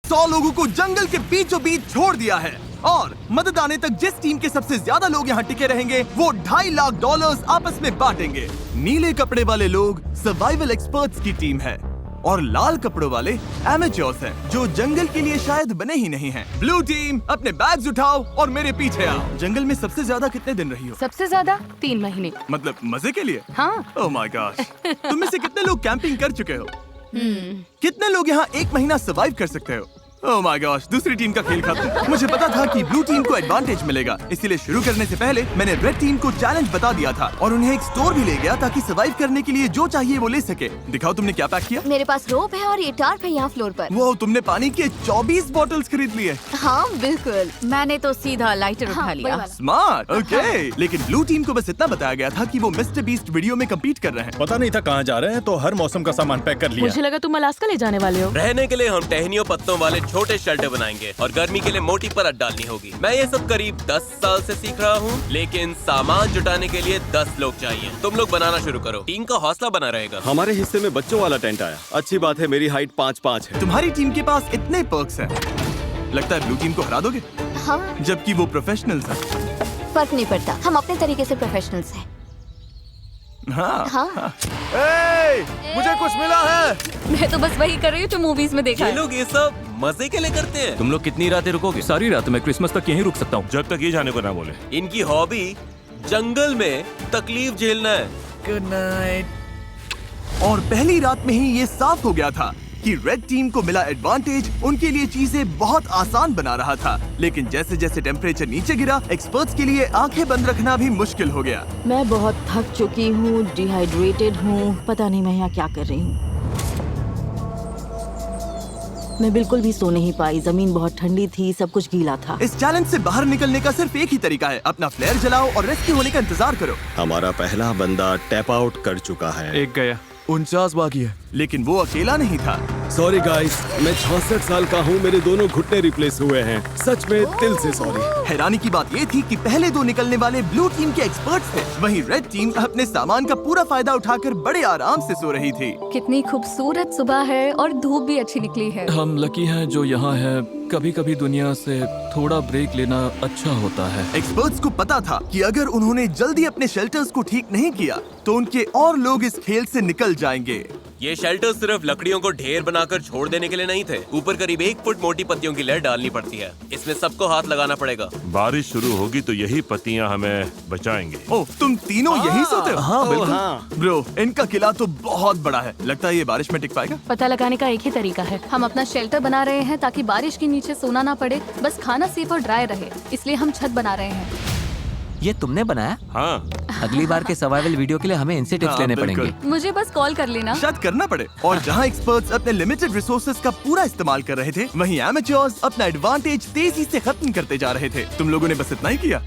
100 लोगों को जंगल के बीचों बीच छोड़ दिया है और मदद आने तक जिस टीम के सबसे ज्यादा लोग यहाँ टिके रहेंगे वो $2.5 लाख आपस में बांटेंगे। नीले कपड़े वाले लोग सर्वाइवल एक्सपर्ट्स की टीम है और लाल कपड़ों वाले एमेच्योर्स हैं जो जंगल के लिए शायद बने ही नहीं हैं। ब्लू टीम अपने बैग्स उठाओ और मेरे पीछे आओ। जंगल में सबसे ज्यादा कितने दिन रही हो? सबसे ज्यादा 3 महीने। मतलब मजे के लिए? हाँ। Oh my God. तुम में से कितने लोग कैंपिंग कर चुके हो? कितने लोग यहाँ 1 महीना सर्वाइव कर सकते हो? ओह माय गॉश, दूसरी टीम का खेल खत्म। मुझे पता था कि ब्लू टीम को एडवांटेज मिलेगा, इसीलिए शुरू करने से पहले मैंने रेड टीम को चैलेंज बता दिया था और उन्हें एक स्टोर भी ले गया ताकि सर्वाइव करने के लिए जो चाहिए वो ले सके। दिखाओ तुमने क्या पैक किया। मेरे पास रोप है और ये टार्प है यहाँ फ्लोर पर। वो तुमने पानी के 24 बॉटल्स खरीद लिए। हाँ बिल्कुल। मैंने तो सीधा लाइटर उठा लिया। स्मार्ट। ओके। लेकिन ब्लू टीम को बस इतना बताया गया था कि वो मिस्टर बीस्ट वीडियो में कम्पीट कर रहे हैं। पता नहीं था कहाँ जा रहे हैं, तो हर मौसम का सामान पैक कर लिया। मुझे लगा तुम अलास्का ले जाने वाले हो। रहने के लिए हम टहनियों पत्तों वाले छोटे शेल्टर बनाएंगे और गर्मी के लिए मोटी परत डालनी होगी। मैं ये सब करीब 10 साल से सीख रहा हूँ, लेकिन सामान जुटाने के लिए 10 लोग चाहिए। तुम लोग बनाना शुरू करो, टीम का हौसला बना रहेगा। हमारे हिस्से में बच्चों वाला टेंट आया। अच्छी बात है, मेरी हाइट 5'5" है। तुम्हारी टीम के पास इतने पर्क्स हैं, लगता है ब्लू टीम को हरा दोगे। हाँ जबकि वो प्रोफेशनल्स हैं। फर्क नहीं पड़ता, हम अपने तरीके से प्रोफेशनल्स हैं। हाँ। हाँ। मुझे कुछ मिला है। मैं तो बस वही कर रही हूँ जो मूवीज में देखा ये है। लोग ये सब मजे के लिए करते हैं। तुम लोग कितनी रातें रुकोगे? सारी रात। मैं क्रिसमस तक यहीं रुक सकता हूँ जब तक ये जाने को ना बोले। इनकी हॉबी जंगल में तकलीफ झेलना है। Good night. और पहली रात में ही ये साफ हो गया था कि रेड टीम को मिला एडवांटेज उनके लिए चीजें बहुत आसान बना रहा था। लेकिन जैसे जैसे टेम्परेचर नीचे गिरा, एक्सपर्ट्स के लिए आंखें बंद रखना भी मुश्किल हो गया। मैं बहुत थक चुकी हूँ, डिहाइड्रेटेड हूँ, पता नहीं मैं यहाँ क्या कर रही हूँ। मैं बिल्कुल भी सो नहीं पाई, जमीन बहुत ठंडी थी, सब कुछ गीला था। इस चैलेंज से बाहर निकलने का सिर्फ एक ही तरीका है, अपना फ्लेयर जलाओ और रेस्क्यू होने का इंतजार करो। हमारा पहला बंदा टैप आउट कर चुका है। एक गया। 49 बाकी है। लेकिन वो अकेला नहीं था। सॉरी गाइस, मैं 66 साल का हूँ, मेरे दोनों घुटने रिप्लेस हुए हैं। सच में दिल से सॉरी। हैरानी की बात ये थी कि पहले 2 निकलने वाले ब्लू टीम के एक्सपर्ट्स थे, वहीं रेड टीम अपने सामान का पूरा फायदा उठाकर बड़े आराम से सो रही थी। कितनी खूबसूरत सुबह है और धूप भी अच्छी निकली है। हम लकी हैं जो यहाँ है। कभी कभी दुनिया से थोड़ा ब्रेक लेना अच्छा होता है। एक्सपर्ट्स को पता था कि अगर उन्होंने जल्दी अपने शेल्टर्स को ठीक नहीं किया तो उनके और लोग इस खेल से निकल जाएंगे। ये शेल्टर सिर्फ लकड़ियों को ढेर बनाकर छोड़ देने के लिए नहीं थे। ऊपर करीब 1 फुट मोटी पत्तियों की लेयर डालनी पड़ती है। इसमें सबको हाथ लगाना पड़ेगा। बारिश शुरू होगी तो यही पत्तियां हमें बचाएंगे। ओह, तुम तीनों यहीं सोते हो? हाँ बिल्कुल। ब्रो, इनका किला तो बहुत बड़ा है, लगता है ये बारिश में टिक पाएगा। पता लगाने का एक ही तरीका है, हम अपना शेल्टर बना रहे हैं ताकि बारिश के नीचे सोना ना पड़े, बस खाना सेफ और ड्राई रहे, इसलिए हम छत बना रहे हैं। ये तुमने बनाया? हाँ। अगली बार के सर्वाइवल वीडियो के लिए हमें इनसे टिप्स लेने पड़ेंगे। मुझे बस कॉल कर लेना। शायद करना पड़े। और जहाँ एक्सपर्ट्स अपने लिमिटेड रिसोर्सेज का पूरा इस्तेमाल कर रहे थे, वहीं एमेच्योर्स अपना एडवांटेज तेजी से खत्म करते जा रहे थे। तुम लोगों ने बस इतना ही किया।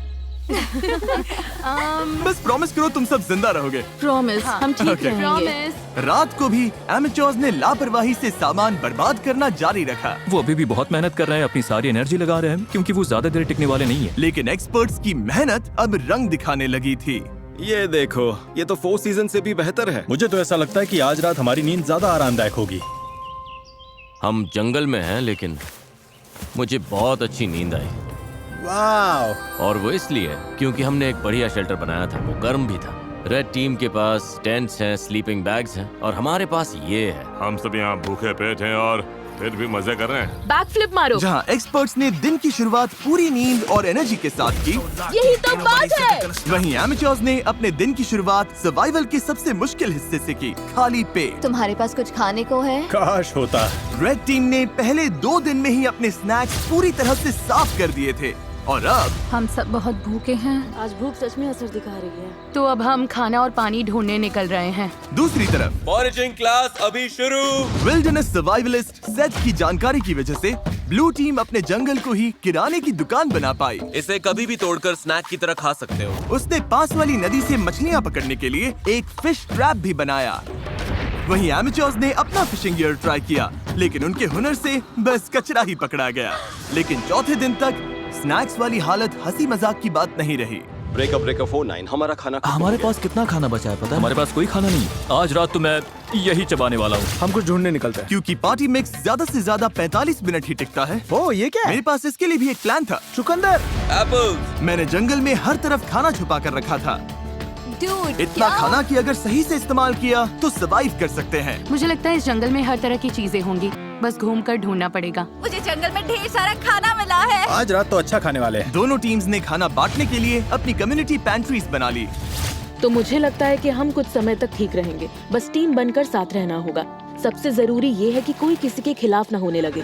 बस प्रॉमिस करो तुम सब जिंदा रहोगे। प्रॉमिस, हम ठीक रहेंगे। रात को भी एमेच्योर्स ने लापरवाही से सामान बर्बाद करना जारी रखा। वो अभी भी बहुत मेहनत कर रहे हैं, अपनी सारी एनर्जी लगा रहे हैं, क्योंकि वो ज्यादा देर टिकने वाले नहीं है। लेकिन एक्सपर्ट्स की मेहनत अब रंग दिखाने लगी थी। ये देखो, ये तो 4 सीजन से भी बेहतर है। मुझे तो ऐसा लगता है कि आज रात हमारी नींद ज्यादा आरामदायक होगी। हम जंगल में हैं, लेकिन मुझे बहुत अच्छी नींद आई। वाह। और वो इसलिए क्योंकि हमने एक बढ़िया शेल्टर बनाया था, वो गर्म भी था। रेड टीम के पास टेंट्स हैं, स्लीपिंग बैग्स हैं और हमारे पास ये है। हम सब यहाँ भूखे पेट हैं और फिर भी मजे कर रहे हैं। बैक फ्लिप मारो। जहाँ एक्सपर्ट्स ने दिन की शुरुआत पूरी नींद और एनर्जी के साथ की, यही तो बात है। वहीं एमेच्योर्स ने अपने दिन की शुरुआत सर्वाइवल के सबसे मुश्किल हिस्से से की, खाली पेट। तुम्हारे पास कुछ खाने को है? काश होता। रेड टीम ने पहले 2 दिन में ही अपने स्नैक्स पूरी तरह से साफ कर दिए थे और अब हम सब बहुत भूखे हैं। आज भूख सच में असर दिखा रही है। तो अब हम खाना और पानी ढूंढने निकल रहे हैं। दूसरी तरफ फॉरेजिंग क्लास अभी शुरू। विल्डरनेस सर्वाइवलिस्ट सेथ की जानकारी की वजह से ब्लू टीम अपने जंगल को ही किराने की दुकान बना पाई। इसे कभी भी तोड़कर स्नैक की तरह खा सकते हो। उसने पास वाली नदी से मछलियाँ पकड़ने के लिए एक फिश ट्रैप भी बनाया। वहीं एमेच्योर्स ने अपना फिशिंग गियर ट्राई किया, लेकिन उनके हुनर से बस कचरा ही पकड़ा गया। लेकिन चौथे दिन तक स्नैक्स वाली हालत हंसी मजाक की बात नहीं रही। ब्रेकअप 49 हमारा खाना हमारे पास कितना खाना बचा है पता है? हमारे पास कोई खाना नहीं। आज रात तो मैं यही चबाने वाला हूँ। हम कुछ ढूंढने निकलते हैं क्योंकि पार्टी मिक्स ज्यादा से ज्यादा 45 मिनट ही टिकता है। ओ ये क्या है? मेरे पास इसके लिए भी एक प्लान था। चुकंदर। एप्पल्स। मैंने जंगल में हर तरफ खाना छुपा कर रखा था। Dude, इतना क्या? खाना कि अगर सही से इस्तेमाल किया तो सरवाइव कर सकते हैं। मुझे लगता है इस जंगल में हर तरह की चीजें होंगी, बस घूमकर ढूंढना पड़ेगा। मुझे जंगल में ढेर सारा खाना मिला है। आज रात तो अच्छा खाने वाले हैं। दोनों टीम्स ने खाना बांटने के लिए अपनी कम्युनिटी पैंट्रीज बना ली। तो मुझे लगता है कि हम कुछ समय तक ठीक रहेंगे, बस टीम बनकर साथ रहना होगा। सबसे जरूरी ये है कि कोई किसी के खिलाफ न होने लगे।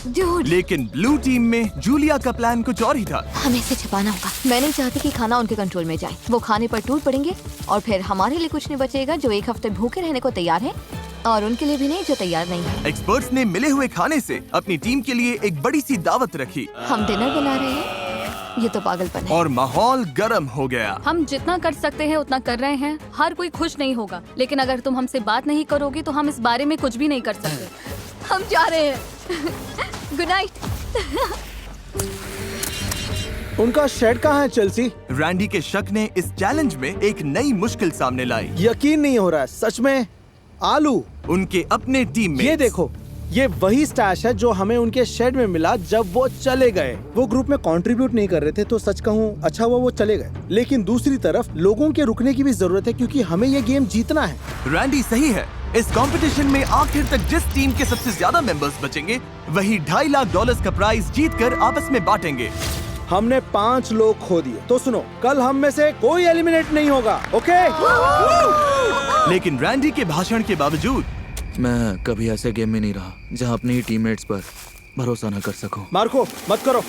Dude, लेकिन ब्लू टीम में जूलिया का प्लान कुछ और ही था। हमें इसे छिपाना होगा। मैं नहीं चाहती कि खाना उनके कंट्रोल में जाए। वो खाने पर टूट पड़ेंगे और फिर हमारे लिए कुछ नहीं बचेगा जो एक हफ्ते भूखे रहने को तैयार है, और उनके लिए भी नहीं जो तैयार नहीं है। एक्सपर्ट्स ने मिले हुए खाने से अपनी टीम के लिए एक बड़ी सी दावत रखी हम डिनर बना रहे हैं, ये तो पागलपन है। और माहौल गर्म हो गया। हम जितना कर सकते हैं उतना कर रहे हैं। हर कोई खुश नहीं होगा, लेकिन अगर तुम हमसे बात नहीं करोगे तो हम इस बारे में कुछ भी नहीं कर सकते। हम जा रहे हैं। Good night. उनका शेड कहाँ है चेल्सी? रैंडी के शक ने इस चैलेंज में एक नई मुश्किल सामने लाई। यकीन नहीं हो रहा है सच में। आलू। उनके अपने टीम में ये देखो, ये वही स्टैश है जो हमें उनके शेड में मिला जब वो चले गए। वो ग्रुप में कंट्रीब्यूट नहीं कर रहे थे तो सच कहूँ अच्छा हुआ वो चले गए। लेकिन दूसरी तरफ लोगों के रुकने की भी जरूरत है क्योंकि हमें ये गेम जीतना है। रैंडी सही है। इस कंपटीशन में आखिर तक जिस टीम के सबसे ज्यादा मेंबर्स बचेंगे वही $2.5 लाख का प्राइज जीतकर आपस में बांटेंगे। हमने 5 लोग खो दिए, तो सुनो, कल हम में से कोई एलिमिनेट नहीं होगा, ओके? लेकिन रैंडी के भाषण के बावजूद मैं कभी ऐसे गेम में नहीं रहा जहाँ अपने ही टीममेट्स पर भरोसा न कर सकूं। मार्को मत करो।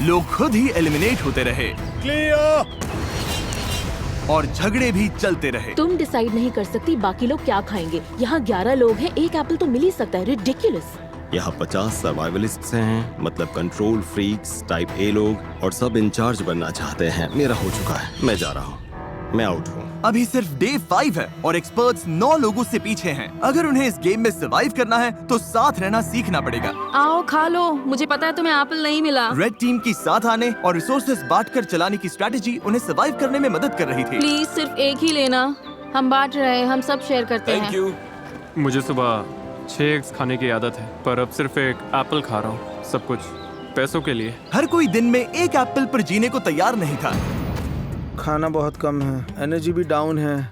लोग खुद ही एलिमिनेट होते रहे। क्लियर। और झगड़े भी चलते रहे। तुम डिसाइड नहीं कर सकती बाकी लोग क्या खाएंगे। यहाँ 11 लोग हैं, एक एप्पल तो मिल ही सकता है। रिडिकुलस। यहाँ 50 सर्वाइवलिस्ट्स हैं, मतलब कंट्रोल फ्रीक्स टाइप ए लोग, और सब इंचार्ज बनना चाहते हैं। मेरा हो चुका है, मैं जा रहा हूँ, मैं आउट हूँ। अभी सिर्फ डे 5 है और एक्सपर्ट्स 9 लोगों से पीछे हैं। अगर उन्हें इस गेम में सरवाइव करना है तो साथ रहना सीखना पड़ेगा। आओ खा लो, मुझे पता है तुम्हें एप्पल नहीं मिला। रेड टीम की साथ आने और रिसोर्सेज बांटकर चलाने की स्ट्रेटेजी उन्हें सरवाइव करने में मदद कर रही थी। प्लीज सिर्फ एक ही लेना, हम बांट रहे हैं, हम सब शेयर करते हैं। Thank you. मुझे सुबह 6 एग्स खाने की आदत है, पर अब सिर्फ एक एप्पल खा रहा हूँ, सब कुछ पैसों के लिए। हर कोई दिन में एक एप्पल पर जीने को तैयार नहीं था। खाना बहुत कम है, एनर्जी भी डाउन है,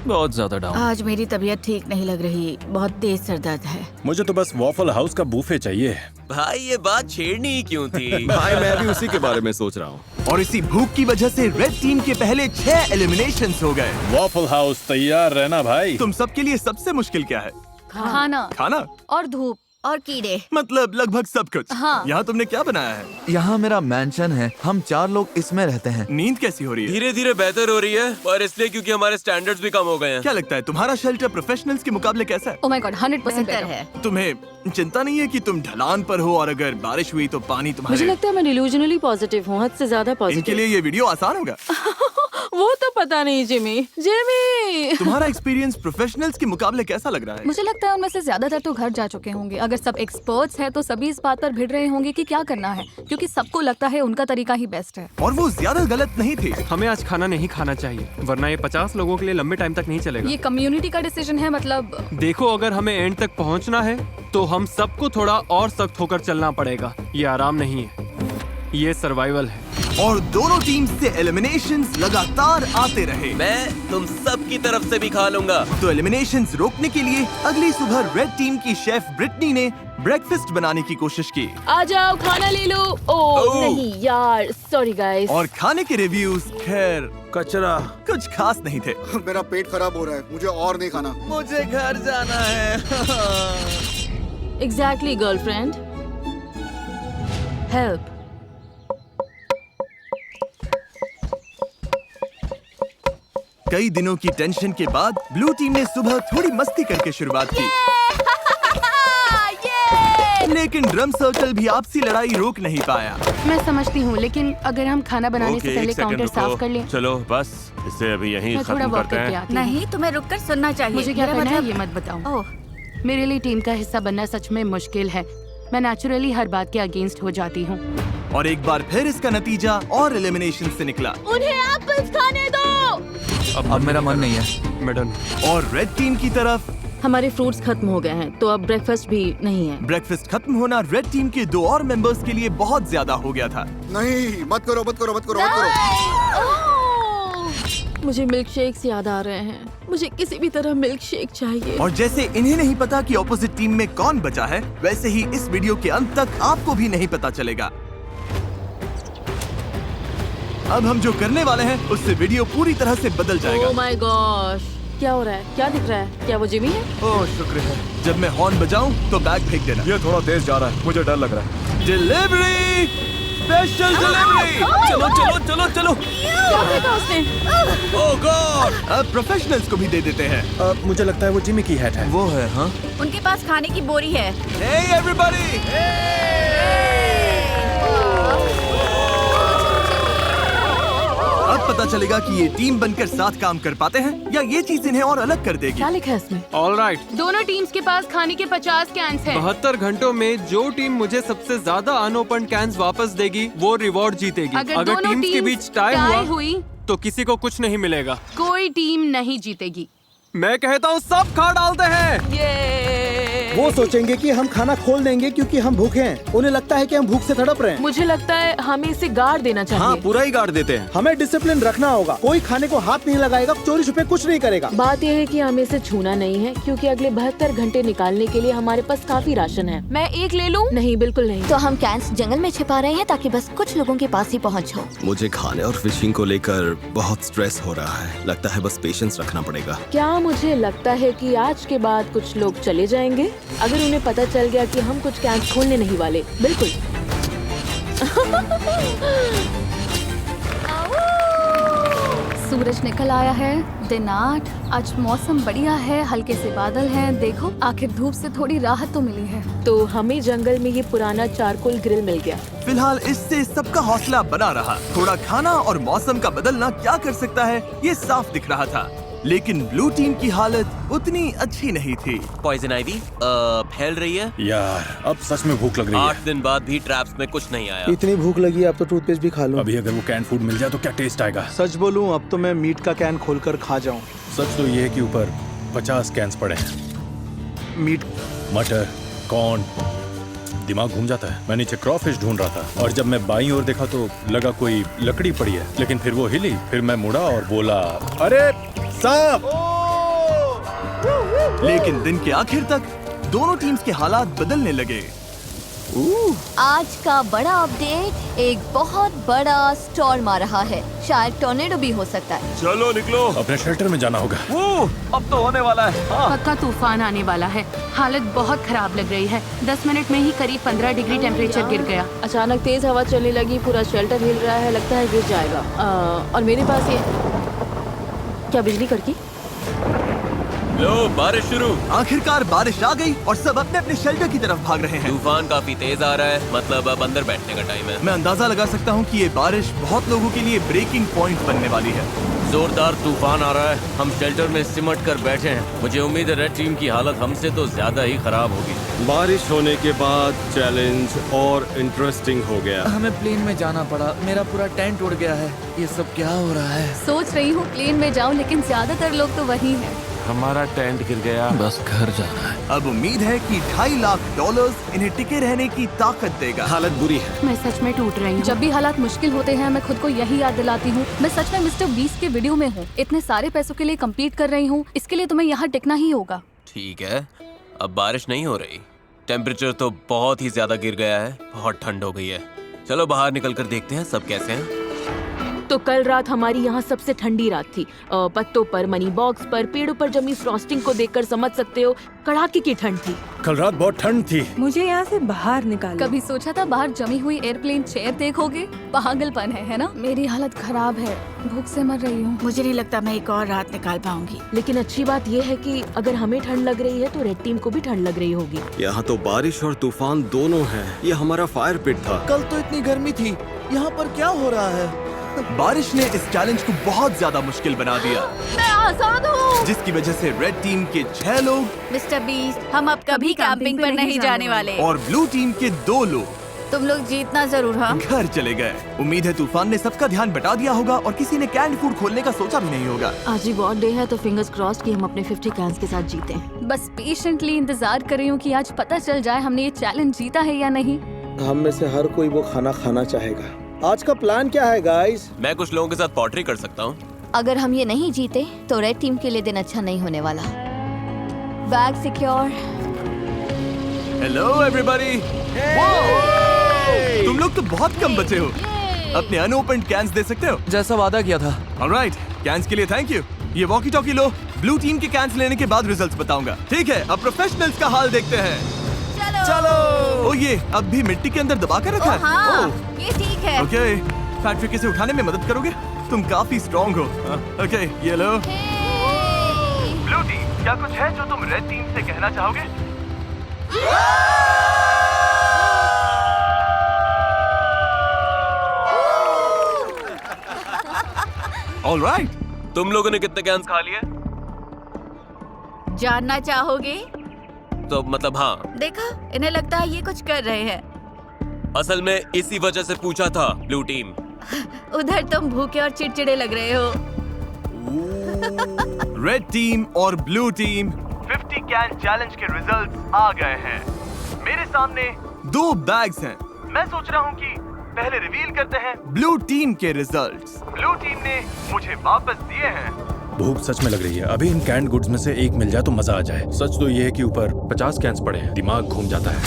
बहुत ज्यादा डाउन। आज मेरी तबीयत ठीक नहीं लग रही, बहुत तेज सर दर्द है। मुझे तो बस वॉफल हाउस का बूफे चाहिए। भाई ये बात छेड़नी ही क्यों थी? भाई मैं भी उसी के बारे में सोच रहा हूँ। और इसी भूख की वजह से रेड टीम के पहले 6 एलिमिनेशंस हो गए। वॉफल हाउस तैयार रहना भाई। तुम सबके लिए सबसे मुश्किल क्या है? खाना और धूप और कीड़े, मतलब लगभग सब कुछ। हाँ। यहाँ तुमने क्या बनाया है? यहाँ मेरा मैंशन है, हम 4 लोग इसमें रहते हैं। नींद कैसी हो रही है? धीरे धीरे बेहतर हो रही है, पर इसलिए क्योंकि हमारे स्टैंडर्ड्स भी कम हो गए हैं। क्या लगता है तुम्हारा शेल्टर प्रोफेशनल्स के मुकाबले कैसा है? ओह माय गॉड, 100% बेहतर better। है। तुम्हें चिंता नहीं है कि तुम ढलान पर हो और अगर बारिश हुई तो पानी मुझे तुम्हारे? लगता है मैं डिल्यूजनली पॉजिटिव हूँ, हद से ज्यादा इनके पॉजिटिव। लिए ये वीडियो आसान होगा। वो तो पता नहीं जिमी। तुम्हारा एक्सपीरियंस प्रोफेशनल्स के मुकाबले कैसा लग रहा है? मुझे लगता है उनमें से ज्यादातर तो घर जा चुके होंगे। अगर सब एक्सपर्ट्स हैं तो सभी इस बात पर भिड़ रहे होंगे कि क्या करना है, क्योंकि सबको लगता है उनका तरीका ही बेस्ट है। और वो ज्यादा गलत नहीं थे। हमें आज खाना नहीं खाना चाहिए, वरना ये 50 लोगों के लिए लंबे टाइम तक नहीं चलेगा। ये कम्युनिटी का डिसीजन है, मतलब देखो, अगर हमें एंड तक पहुंचना है तो हम सबको थोड़ा और सख्त होकर चलना पड़ेगा। ये आराम नहीं है, ये सर्वाइवल है। और दोनों टीम से एलिमिनेशंस लगातार आते रहे। मैं तुम सब की तरफ से भी खा लूंगा। तो एलिमिनेशंस रोकने के लिए अगली सुबह रेड टीम की शेफ ब्रिटनी ने ब्रेकफास्ट बनाने की कोशिश की। आ जाओ खाना ले लो। ओह नहीं यार, सॉरी गाइस। और खाने के रिव्यूज खैर कचरा, कुछ खास नहीं थे। मेरा पेट खराब हो रहा है, मुझे और नहीं खाना। मुझे घर जाना है। Exactly girlfriend, help. कई दिनों की टेंशन के बाद ब्लू टीम ने सुबह थोड़ी मस्ती करके शुरुआत की। लेकिन ड्रम सर्कल भी आपसी लड़ाई रोक नहीं पाया। मैं समझती हूँ, लेकिन अगर हम खाना बनाने से पहले काउंटर साफ कर लें। चलो बस इसे अभी यहीं मैं थोड़ा खत्म वॉक करते करके हैं। आती हूँ। नहीं तुम्हें रुककर सुनना चाहिए। मुझे क्या मेरा करना है मतलब- ये मत बताओ। ओह मेरे लिए टीम का हिस्सा बनना सच में मुश्किल है। मैं नेचुरली हर बात के अगेंस्ट हो जाती हूँ। और एक बार फिर इसका नतीजा और एलिमिनेशन से निकला। उन्हें एप्पल्स खाने दो। अब मेरा मन नहीं है। मैडम। और रेड टीम की तरफ हमारे फ्रूट्स खत्म हो गए हैं, तो अब ब्रेकफास्ट भी नहीं है। ब्रेकफास्ट खत्म होना रेड टीम के 2 और मेंबर्स के लिए बहुत ज्यादा हो गया था। नहीं, मत करो मत करो मत करो मत करो। मुझे मिल्क शेक्स याद आ रहे हैं। मुझे किसी भी तरह मिल्क शेक चाहिए। और जैसे इन्हें नहीं पता कि ऑपोजिट टीम में कौन बचा है, वैसे ही इस वीडियो के अंत तक आपको भी नहीं पता चलेगा। अब हम जो करने वाले हैं उससे वीडियो पूरी तरह से बदल जाएगा। ओह माय गॉश, क्या हो रहा है? क्या दिख रहा है? क्या वो जिमी है? ओह शुक्र है। जब मैं हॉर्न बजाऊं तो बैग फेंक देना। ये थोड़ा तेज जा रहा है, मुझे डर लग रहा है। Delivery, special delivery. चलो चलो चलो चलो। क्या फेंका उसने? ओह गॉड, अब प्रोफेशनल्स को भी दे देते हैं। मुझे लगता है वो जिमी की हैट है। वो है, हाँ। उनके पास खाने की बोरी है। Hey everybody! अब पता चलेगा कि ये टीम बनकर साथ काम कर पाते हैं या ये चीज इन्हें और अलग कर देगी। क्या लिखा है इसमें? All right. दोनों टीम्स के पास खाने के 50 कैंस हैं। 72 घंटों में जो टीम मुझे सबसे ज्यादा अनओपन कैंस वापस देगी वो रिवॉर्ड जीतेगी। अगर दोनों टीम्स के टीम्स बीच टाई हुई तो किसी को कुछ नहीं मिलेगा। कोई टीम नहीं जीतेगी। मैं कहता हूँ सब खा डालते हैं। वो सोचेंगे कि हम खाना खोल देंगे क्योंकि हम भूखे हैं। उन्हें लगता है कि हम भूख से तड़प रहे हैं। मुझे लगता है हमें इसे गाड़ देना चाहिए। हाँ, पूरा ही गाड़ देते हैं। हमें डिसिप्लिन रखना होगा। कोई खाने को हाथ नहीं लगाएगा, चोरी छुपे कुछ नहीं करेगा। बात यह है कि हमें इसे छूना नहीं है क्योंकि अगले 72 घंटे निकालने के लिए हमारे पास काफी राशन है। मैं एक ले लूं? नहीं, बिल्कुल नहीं। तो हम कैंस जंगल में छिपा रहे हैं ताकि बस कुछ लोगों के पास ही पहुंच हो। मुझे खाने और फिशिंग को लेकर बहुत स्ट्रेस हो रहा है। लगता है बस पेशेंस रखना पड़ेगा। क्या मुझे लगता है कि आज के बाद कुछ लोग चले जाएंगे अगर उन्हें पता चल गया कि हम कुछ कैंप खोलने नहीं वाले। बिल्कुल। सूरज निकल आया है। दिन 8। आज मौसम बढ़िया है, हल्के से बादल हैं। देखो, आखिर धूप से थोड़ी राहत तो मिली है। तो हमें जंगल में ये पुराना चारकोल ग्रिल मिल गया। फिलहाल इससे सबका हौसला बना रहा। थोड़ा खाना और मौसम का बदलना क्या कर सकता है, ये साफ दिख रहा था। लेकिन ब्लू टीम की हालत उतनी अच्छी नहीं थी। पॉइजन आइवी फैल रही है। यार, अब सच में भूख लग रही है। 8 दिन बाद भी ट्रैप्स में कुछ नहीं आया। इतनी भूख लगी, अब तो टूथपेस्ट भी खा लूं। अभी अगर वो कैन फूड मिल जाए तो क्या टेस्ट आएगा। सच बोलूं, अब तो मैं मीट का कैन खोलकर खा जाऊं। सच तो ये है कि ऊपर 50 कैंस पड़े हैं। मीट, मटर, कॉर्न, दिमाग घूम जाता है। मैं नीचे क्रॉफिश ढूंढ रहा था और जब मैं बाईं ओर देखा तो लगा कोई लकड़ी पड़ी है, लेकिन फिर वो हिली। फिर मैं मुड़ा और बोला, अरे सांप! लेकिन दिन के आखिर तक दोनों टीम्स के हालात बदलने लगे। आज का बड़ा अपडेट, एक बहुत बड़ा स्टॉर्म आ रहा है। शायद टॉर्नेडो भी हो सकता है। चलो निकलो, अपने शेल्टर में जाना होगा। अब तो होने वाला है। पक्का तूफान आने वाला है। हालत बहुत खराब लग रही है। 10 मिनट में ही करीब 15 डिग्री टेम्परेचर गिर गया। अचानक तेज हवा चलने लगी, पूरा शेल्टर हिल रहा है, लगता है गिर जाएगा। और मेरे पास ये क्या बिजली कड़की? लो, बारिश शुरू। आखिरकार बारिश आ गई और सब अपने अपने शेल्टर की तरफ भाग रहे हैं। तूफान काफी तेज आ रहा है, मतलब अब अंदर बैठने का टाइम है। मैं अंदाजा लगा सकता हूँ कि ये बारिश बहुत लोगों के लिए ब्रेकिंग पॉइंट बनने वाली है। जोरदार तूफान आ रहा है। हम शेल्टर में सिमट कर बैठे हैं। मुझे उम्मीद है रेड टीम की हालत हमसे तो ज्यादा ही खराब होगी। बारिश होने के बाद चैलेंज और इंटरेस्टिंग हो गया। हमें प्लेन में जाना पड़ा। मेरा पूरा टेंट उड़ गया है। ये सब क्या हो रहा है? सोच रही हूँ प्लेन में जाऊँ, लेकिन ज्यादातर लोग तो वही हैं। हमारा टेंट गिर गया। बस घर जाना है। अब उम्मीद है कि $2.5 लाख इन्हें टिके रहने की ताकत देगा। हालत बुरी है। मैं सच में टूट रही हूँ। जब भी हालात मुश्किल होते हैं, मैं खुद को यही याद दिलाती हूँ, मैं सच में मिस्टर बीस्ट के वीडियो में हूँ। इतने सारे पैसों के लिए कम्पीट कर रही हूँ, इसके लिए तुम्हें यहाँ टिकना ही होगा। ठीक है, अब बारिश नहीं हो रही। टेम्परेचर तो बहुत ही ज्यादा गिर गया है। बहुत ठंड हो गई है। चलो बाहर निकल कर देखते हैं सब कैसे हैं। तो कल रात हमारी यहाँ सबसे ठंडी रात थी। पत्तों पर, मनी बॉक्स पर, पेड़ों पर जमी फ्रॉस्टिंग को देखकर समझ सकते हो कड़ाके की ठंड थी। कल रात बहुत ठंड थी। मुझे यहाँ से बाहर निकालो। कभी सोचा था बाहर जमी हुई एयरप्लेन चेयर देखोगे? पागलपन है ना? मेरी हालत खराब है, भूख से मर रही हूँ। मुझे नहीं लगता मैं एक और रात निकाल पाऊंगी। लेकिन अच्छी बात यह है कि अगर हमें ठंड लग रही है तो रेड टीम को भी ठंड लग रही होगी। यहाँ तो बारिश और तूफान दोनों है। ये हमारा फायर पिट था। कल तो इतनी गर्मी थी, यहाँ पर क्या हो रहा है? बारिश ने इस चैलेंज को बहुत ज्यादा मुश्किल बना दिया। मैं आजाद हूँ। जिसकी वजह से रेड टीम के 6 लोग मिस्टर बीस्ट, हम अब कभी कैंपिंग पर नहीं जाने वाले। और ब्लू टीम के 2 लोग तुम लोग जीतना जरूर हाँ। घर चले गए। उम्मीद है तूफान ने सबका ध्यान बटा दिया होगा और किसी ने कैंड फूड खोलने का सोचा भी नहीं होगा। आज ही बॉड डे है तो फिंगर्स क्रॉस्ड कि हम अपने 50 कैंस के साथ जीते। बस पेशेंटली इंतजार कर रही हूँ कि आज पता चल जाए हमने ये चैलेंज जीता है या नहीं। हम में से हर कोई वो खाना खाना चाहेगा। आज का प्लान क्या है गाइस? मैं कुछ लोगों के साथ पॉटरी कर सकता हूँ। अगर हम ये नहीं जीते तो रेड टीम के लिए दिन अच्छा नहीं होने वाला। Bag secure. Hello everybody. तुम लोग तो बहुत कम बचे हो। अपने अनओपन्ड कैंस दे सकते हो? जैसा वादा किया था। ऑलराइट, कैंस के लिए थैंक यू। ये वॉकी टॉकी लो। ब्लू टीम के कैंस लेने के बाद रिजल्ट्स बताऊंगा। ठीक है, अब प्रोफेशनल्स का हाल देखते हैं। चलो। ओ ये अब भी मिट्टी के अंदर दबा कर रखा है। हाँ, ये ठीक है। ओके, फैक्ट्री इसे उठाने में मदद करोगे? तुम काफी स्ट्रॉन्ग हो। ओके, ये लो। ब्लू टीम, क्या कुछ है जो तुम रेड टीम से कहना चाहोगे? ऑलराइट, तुम लोगों ने कितने कैंस खा लिए? जानना चाहोगे? तो मतलब हाँ। देखा, इन्हें लगता है ये कुछ कर रहे हैं। असल में इसी वजह से पूछा था ब्लू टीम। उधर तुम भूखे और चिड़चिड़े लग रहे हो। रेड टीम और ब्लू टीम 50 कैन चैलेंज के रिजल्ट्स आ गए हैं। मेरे सामने 2 बैग्स हैं। मैं सोच रहा हूँ कि पहले रिवील करते हैं ब्लू टीम के रिजल्ट्स। ब्लू टीम ने मुझे वापस दिए हैं। भूख सच में लग रही है। अभी इन कैंड गुड्स में से एक मिल जाए तो मजा आ जाए। सच तो ये है कि ऊपर 50 कैंस पड़े हैं। दिमाग घूम जाता है।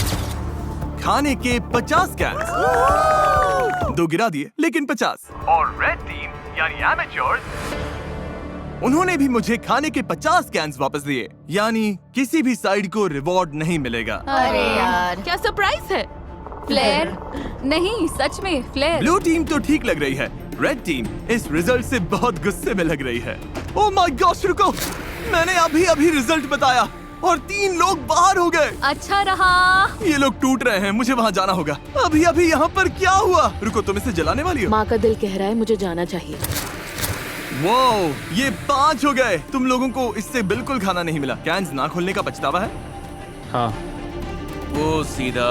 खाने के 50 कैंस। 2 गिरा दिए, लेकिन 50। और रेड टीम यानी एमेच्योर्स, उन्होंने भी मुझे खाने के 50 कैंस वापस दिए। यानी किसी भी साइड को रिवॉर्ड नहीं मिलेगा। अरे यार, क्या सरप्राइज है? फ्लेयर? नहीं, सच में फ्लेयर। ब्लू टीम तो ठीक लग रही है। रेड टीम इस रिजल्ट से बहुत गुस्से में लग रही है। ओह माय गॉड, रुको, मैंने अभी रिजल्ट बताया और 3 लोग बाहर हो गए। अच्छा रहा। ये लोग टूट रहे हैं, मुझे वहाँ जाना होगा। अभी यहाँ पर क्या हुआ? रुको, तुम इसे जलाने वाली हो? माँ का दिल कह रहा है मुझे जाना चाहिए। वो ये 5 हो गए। तुम लोगों को इससे बिल्कुल खाना नहीं मिला। कैंस ना खोलने का पछतावा है? हाँ। वो सीधा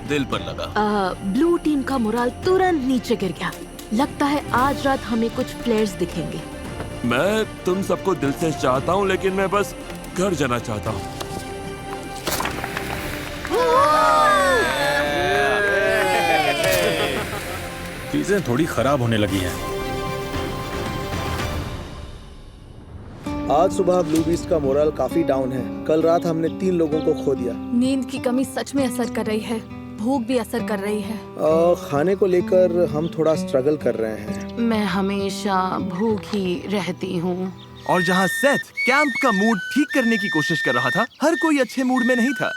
दिल पर लगा। ब्लू टीम का मोराल तुरंत नीचे गिर गया। लगता है आज रात हमें कुछ प्लेयर्स दिखेंगे। मैं तुम सबको दिल से चाहता हूँ, लेकिन मैं बस घर जाना चाहता हूँ। चीजें थोड़ी खराब होने लगी हैं। आज सुबह ब्लू बीस्ट का मोरल काफी डाउन है। कल रात हमने 3 लोगों को खो दिया। नींद की कमी सच में असर कर रही है। भूख भी असर कर रही है। खाने को लेकर हम थोड़ा स्ट्रगल कर रहे हैं। मैं हमेशा भूखी रहती हूँ। और जहाँ सेथ कैंप का मूड ठीक करने की कोशिश कर रहा था, हर कोई अच्छे मूड में नहीं था।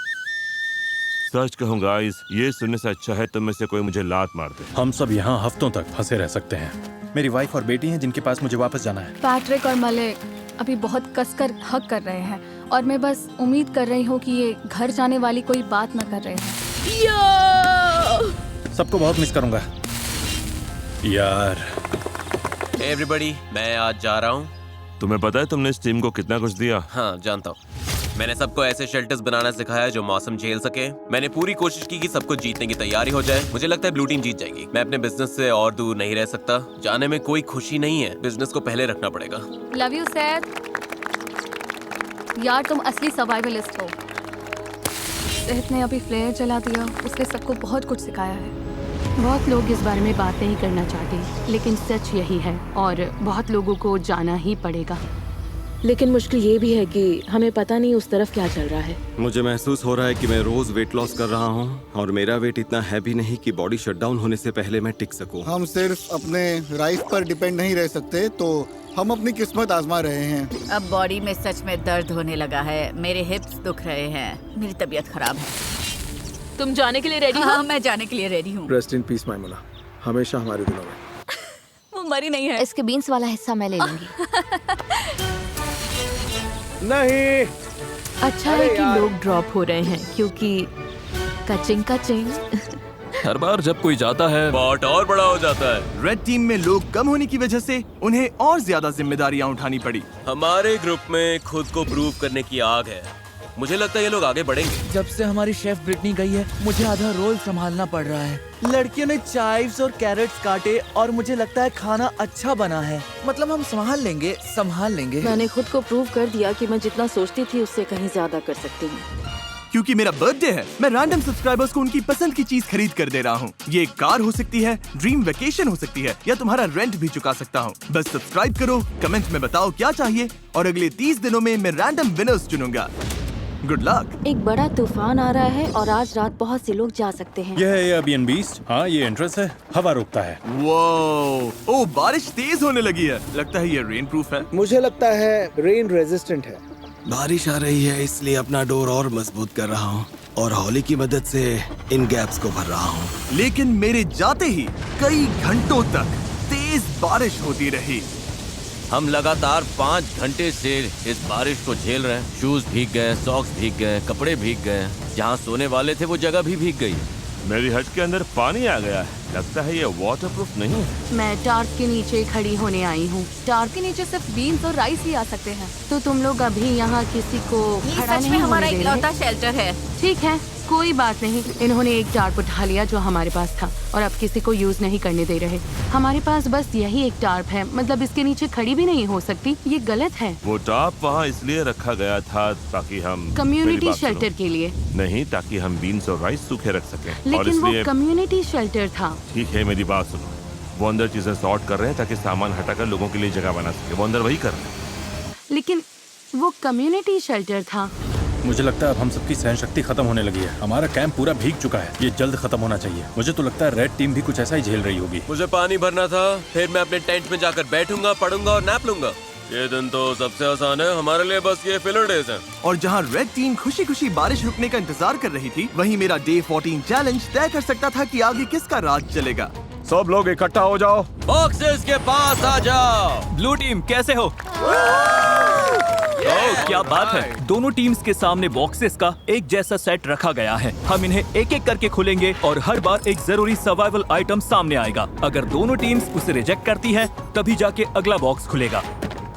सच कहूँ गाइस, ये सुनने से अच्छा है तुम में से कोई मुझे लात मार दे। हम सब यहाँ हफ्तों तक फंसे रह सकते हैं। मेरी वाइफ और बेटी हैं जिनके पास मुझे वापस जाना है। पैट्रिक और मलिक अभी बहुत कसकर हक कर रहे हैं और मैं बस उम्मीद कर रही हूँ कि ये घर जाने वाली कोई बात न कर रहे हैं। सबको बहुत मिस करूंगा यार। एवरीबॉडी, मैं आज जा रहा हूँ। तुम्हें पता है तुमने इस टीम को कितना कुछ दिया? हाँ, जानता हूँ। मैंने सबको ऐसे शेल्टर्स बनाना सिखाया जो मौसम झेल सके। मैंने पूरी कोशिश की कि सबको जीतने की तैयारी हो जाए। मुझे लगता है ब्लू टीम जीत जाएगी। मैं अपने बिजनेस से और दूर नहीं रह सकता। जाने में कोई खुशी नहीं है। बिजनेस को पहले रखना पड़ेगा। Love you Seth. यार तुम असली सर्वाइवलिस्ट हो। सेथ ने अभी फ्लेयर जला दिया। उसने सबको बहुत कुछ सिखाया है। बहुत लोग इस बारे में बात नहीं करना चाहते, लेकिन सच यही है और बहुत लोगों को जाना ही पड़ेगा। लेकिन मुश्किल ये भी है कि हमें पता नहीं उस तरफ क्या चल रहा है। मुझे महसूस हो रहा है कि मैं रोज वेट लॉस कर रहा हूँ और मेरा वेट इतना हैवी नहीं कि बॉडी शटडाउन होने से पहले मैं टिक सकूं। हम सिर्फ अपने राइफ पर डिपेंड नहीं रह सकते, तो हम अपनी किस्मत आजमा रहे हैं। अब बॉडी में सच में दर्द होने लगा है। मेरे हिप्स दुख रहे हैं। मेरी तबीयत खराब है। तुम जाने के लिए रेडी हो? हाँ, मैं जाने के लिए रेडी हूँ। रेस्ट इन पीस मैमुना, हमेशा हमारे दिलों में। वो मरी नहीं है। इसके बीन्स वाला हिस्सा मैं ले लूंगी। नहीं। अच्छा है कि लोग ड्रॉप हो रहे हैं क्योंकि कचिंग हर बार जब कोई जाता है पॉट और बड़ा हो जाता है। रेड टीम में लोग कम होने की वजह से उन्हें और ज्यादा जिम्मेदारियां उठानी पड़ी। हमारे ग्रुप में खुद को प्रूव करने की आग है। मुझे लगता है ये लोग आगे बढ़ेंगे। जब से हमारी शेफ ब्रिटनी गई है मुझे आधा रोल संभालना पड़ रहा है। लड़कियों ने चाइव्स और कैरेट्स काटे और मुझे लगता है खाना अच्छा बना है। मतलब हम संभाल लेंगे। मैंने खुद को प्रूव कर दिया कि मैं जितना सोचती थी उससे कहीं ज्यादा कर सकती हूँ। क्योंकि मेरा बर्थडे है, मैं रैंडम सब्सक्राइबर्स को उनकी पसंद की चीज खरीद कर दे रहा हूँ। ये एक कार हो सकती है, ड्रीम वेकेशन हो सकती है, या तुम्हारा रेंट भी चुका सकता हूँ। बस सब्सक्राइब करो, कमेंट में बताओ क्या चाहिए, और अगले 30 दिनों में मैं रैंडम विनर्स चुनूंगा। Good luck. एक बड़ा तूफान आ रहा है और आज रात बहुत से लोग जा सकते हैं। यह है एयरबीएनबी। हाँ, ये एंट्रेंस है, हवा रोकता है। वाओ, ओ बारिश तेज होने लगी है। लगता है ये रेन प्रूफ है। मुझे लगता है रेन रेजिस्टेंट है। बारिश आ रही है इसलिए अपना डोर और मजबूत कर रहा हूँ और हॉली की मदद से इन गैप्स को भर रहा हूँ। लेकिन मेरे जाते ही कई घंटों तक तेज बारिश होती रही। हम लगातार 5 घंटे से इस बारिश को झेल रहे हैं। शूज भीग गए, सॉक्स भीग गए, कपड़े भीग गए, जहाँ सोने वाले थे वो जगह भी भीग गई। मेरी हट के अंदर पानी आ गया है। लगता है ये वाटरप्रूफ नहीं है। मैं टार्क के नीचे खड़ी होने आई हूँ। टार्क के नीचे सिर्फ बीन्स और राइस ही आ सकते हैं। तो तुम लोग अभी यहाँ किसी को ये खड़ा सच में नहीं हमारा होने दे इकलौता रहे? शेल्टर है। ठीक है, कोई बात नहीं। इन्होंने एक टार्प उठा लिया जो हमारे पास था और अब किसी को यूज नहीं करने दे रहे। हमारे पास बस यही एक टार्प है, मतलब इसके नीचे खड़ी भी नहीं हो सकती। ये गलत है। वो टाप वहाँ इसलिए रखा गया था ताकि हम कम्युनिटी शेल्टर के लिए नहीं, ताकि हम बीन्स और राइस सूखे रख सकें। और लेकिन वो इसलिए कम्युनिटी शेल्टर था। ठीक है, मेरी बात सुनो। वो अंदर चीजें सॉर्ट कर रहे हैं ताकि सामान हटाकर लोगों के लिए जगह बना सके। वो अंदर वही कर रहे हैं। लेकिन वो कम्युनिटी शेल्टर था। मुझे लगता है अब हम सबकी सहन शक्ति खत्म होने लगी है। हमारा कैंप पूरा भीग चुका है, ये जल्द खत्म होना चाहिए। मुझे तो लगता है रेड टीम भी कुछ ऐसा ही झेल रही होगी। मुझे पानी भरना था, फिर मैं अपने टेंट में जाकर बैठूंगा, पढ़ूंगा और नैप लूंगा। ये दिन तो सबसे आसान है, हमारे लिए बस ये फिलर डेज हैं। और जहाँ रेड टीम खुशी खुशी बारिश रुकने का इंतजार कर रही थी, वहीं मेरा डे 14 चैलेंज तय कर सकता था कि आगे किसका राज चलेगा। सब लोग इकट्ठा हो जाओ, बॉक्सेस के पास आ जाओ। ब्लू टीम कैसे हो? ओह, क्या बात है। दोनों टीम्स के सामने बॉक्सेस का एक जैसा सेट रखा गया है। हम इन्हें एक एक करके खोलेंगे और हर बार एक जरूरी सर्वाइवल आइटम सामने आएगा। अगर दोनों टीम्स उसे रिजेक्ट करती हैं, तभी जाके अगला बॉक्स खुलेगा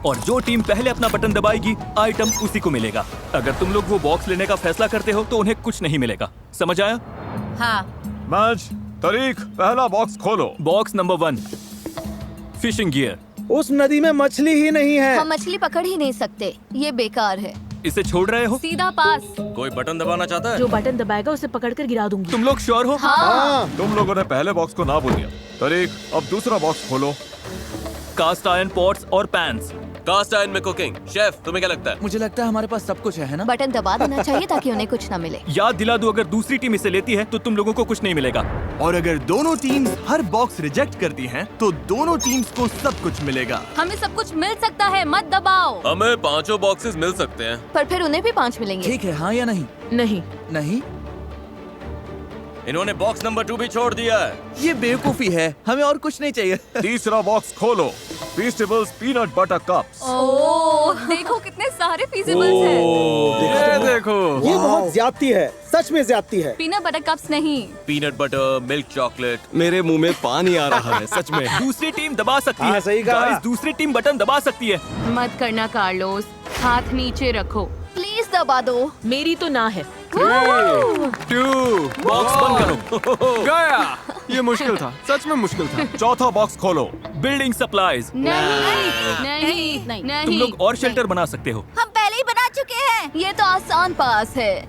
और जो टीम पहले अपना बटन दबाएगी आइटम उसी को मिलेगा। अगर तुम लोग वो बॉक्स लेने का फैसला करते हो तो उन्हें कुछ नहीं मिलेगा। समझ आया? हाँ। मैच तारीख, पहला बॉक्स खोलो। Box number 1, fishing gear. उस नदी में मछली ही नहीं है। हम मछली पकड़ ही नहीं सकते, ये बेकार है। इसे छोड़ रहे हो? सीधा पास। कोई बटन दबाना चाहता है? जो बटन दबाएगा उसे पकड़कर गिरा दूंगी। तुम लोग श्योर हो? हाँ। तुम लोगों ने पहले बॉक्स को ना बोल दिया। तारीख, अब दूसरा बॉक्स खोलो। कास्ट आयरन पॉट्स और पैन्स। कास्ट आयरन में कुकिंग। शेफ, तुम्हें क्या लगता है? मुझे लगता है हमारे पास सब कुछ है ना? बटन दबा देना चाहिए ताकि उन्हें कुछ ना मिले। याद दिला दूं, अगर दूसरी टीम इसे लेती है तो तुम लोगों को कुछ नहीं मिलेगा। और अगर दोनों टीम्स हर बॉक्स रिजेक्ट करती हैं, तो दोनों टीम्स को सब कुछ मिलेगा। हमें सब कुछ मिल सकता है, मत दबाओ। हमें 5 बॉक्सेस मिल सकते हैं। पर फिर उन्हें भी 5 मिलेंगे। ठीक है, हाँ या नहीं? नहीं। नहीं, इन्होंने बॉक्स नंबर 2 भी छोड़ दिया है। ये बेवकूफी है, हमें और कुछ नहीं चाहिए। तीसरा बॉक्स खोलो। फीस्टेबल्स पीनट बटर कप्स। ओह, देखो कितने सारे फीजिबल्स हैं। ये देखो, ये बहुत ज्यादती है, सच में ज्यादती है। पीनट बटर कप्स नहीं, पीनट बटर, मिल्क चॉकलेट। मेरे मुंह में पानी आ रहा है सच में। दूसरी टीम दबा सकती हाँ, है। सही कहा। गाइस, दूसरी टीम बटन दबा सकती है। मत करना कार्लोस, हाथ नीचे रखो। प्लीज दबा दो। मेरी तो ना है। 2, बॉक्स बंद करो। गया। ये मुश्किल था, सच में मुश्किल था। चौथा बॉक्स खोलो। Building supplies. नहीं, नहीं। तुम लोग और शेल्टर बना सकते हो। हम पहले ही बना चुके हैं। ये तो आसान पास है।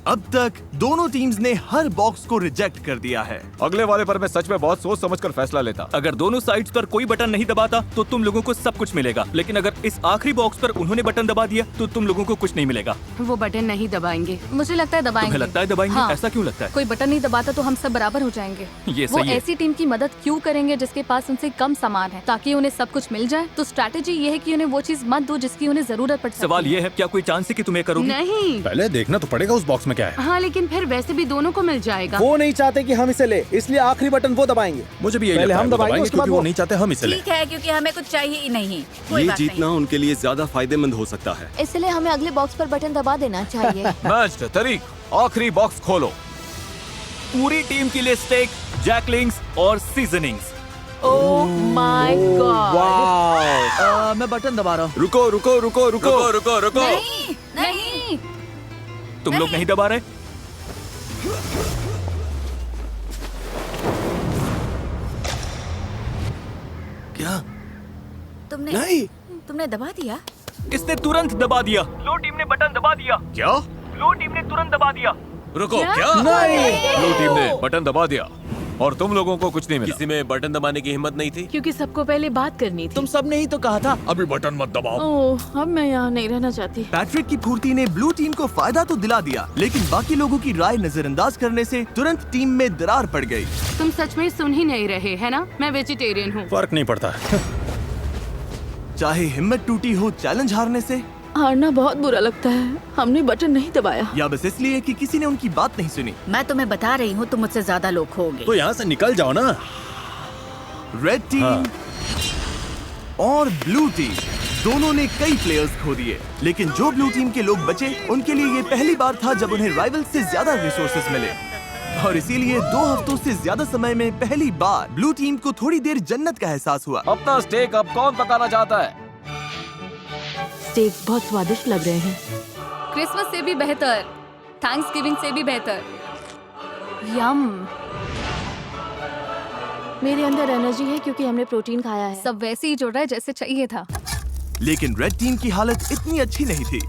अब तक दोनों टीम्स ने हर बॉक्स को रिजेक्ट कर दिया है। अगले वाले पर मैं सच में बहुत सोच समझकर फैसला लेता। अगर दोनों साइड्स पर कोई बटन नहीं दबाता तो तुम लोगों को सब कुछ मिलेगा, लेकिन अगर इस आखिरी बॉक्स पर उन्होंने बटन दबा दिया तो तुम लोगों को कुछ नहीं मिलेगा। वो बटन नहीं दबाएंगे। मुझे लगता है दबाएंगे। तुम्हें लगता है दबाएंगे? हाँ। ऐसा क्यों लगता है? कोई बटन नहीं दबाता तो हम सब बराबर हो जाएंगे। ये वो सही है। ऐसी टीम की मदद क्यों करेंगे जिसके पास उनसे कम सामान है, ताकि उन्हें सब कुछ मिल जाए। तो स्ट्रैटेजी ये है कि उन्हें वो चीज मत दो जिसकी उन्हें जरूरत पड़ सकती है। सवाल ये है, क्या कोई चांस है कि तुम्हें करोगे? नहीं। पहले देखना तो पड़ेगा उस बॉक्स में क्या है। हाँ, लेकिन फिर वैसे भी दोनों को मिल जाएगा। वो नहीं चाहते कि हम इसे ले, इसलिए आखिरी बटन वो दबाएंगे। मुझे भी यही पहले लगता है, हम वो दबाएंगे, उसके बाद क्योंकि वो नहीं चाहते हम इसे लें। ठीक है, क्योंकि हमें कुछ चाहिए ही नहीं। कोई ये बात जीतना उनके लिए ज्यादा फायदेमंद हो सकता है। इसलिए हमें अगले बॉक्स पर बटन दबा देना चाहिए। मैच तारीख, आखिरी बॉक्स खोलो। पूरी टीम के लिए स्टेक, जैकलिंग्स और सीजनिंग्स। Oh my God. वाह। मैं बटन दबा रहा हूँ। रुको रुको रुको रुको। रुको रुको रुको। नहीं। तुम लोग नहीं दबा रहे? क्या? तुमने दबा दिया? इसने तुरंत दबा दिया। लो टीम ने बटन दबा दिया। क्या? लो टीम ने तुरंत दबा दिया। रुको, क्या? ब्लू टीम ने बटन दबा दिया और तुम लोगों को कुछ नहीं मिला। किसी में बटन दबाने की हिम्मत नहीं थी? क्योंकि सबको पहले बात करनी थी। तुम सब ने ही तो कहा था अभी बटन मत दबाओ। ओह, अब मैं यहाँ नहीं रहना चाहती। पैट्रिक की फुर्ती ने ब्लू टीम को फायदा तो दिला दिया, लेकिन बाकी लोगों की राय नजरअंदाज करने से तुरंत टीम में दरार पड़ गई। तुम सच में सुन ही नहीं रहे, है ना? मैं वेजिटेरियन हूँ। फर्क नहीं पड़ता। चाहे हिम्मत टूटी हो चैलेंज हारने से, हारना बहुत बुरा लगता है। हमने बटन नहीं दबाया। या बस इसलिए कि किसी ने उनकी बात नहीं सुनी। मैं तुम्हें बता रही हूँ, तुम मुझसे ज्यादा लोग खोगे। तो यहाँ से निकल जाओ ना। रेड टीम और ब्लू टीम दोनों ने कई प्लेयर्स खो दिए, लेकिन जो ब्लू टीम के लोग बचे उनके लिए ये पहली बार था जब उन्हें राइवल से ज्यादा रिसोर्सेस मिले, और इसीलिए 2 हफ्तों से ज्यादा समय में पहली बार ब्लू टीम को थोड़ी देर जन्नत का एहसास हुआ। अपना स्टेक अब कौन पकाना चाहता है? स्टेक बहुत स्वादिष्ट लग रहे हैं। क्रिसमस से भी बेहतर, थैंक्सगिविंग से भी बेहतर। यम। मेरे अंदर एनर्जी है क्योंकि हमने प्रोटीन खाया है। सब वैसे ही जुड़ रहा है जैसे चाहिए था। लेकिन रेड टीम की हालत इतनी अच्छी नहीं थी।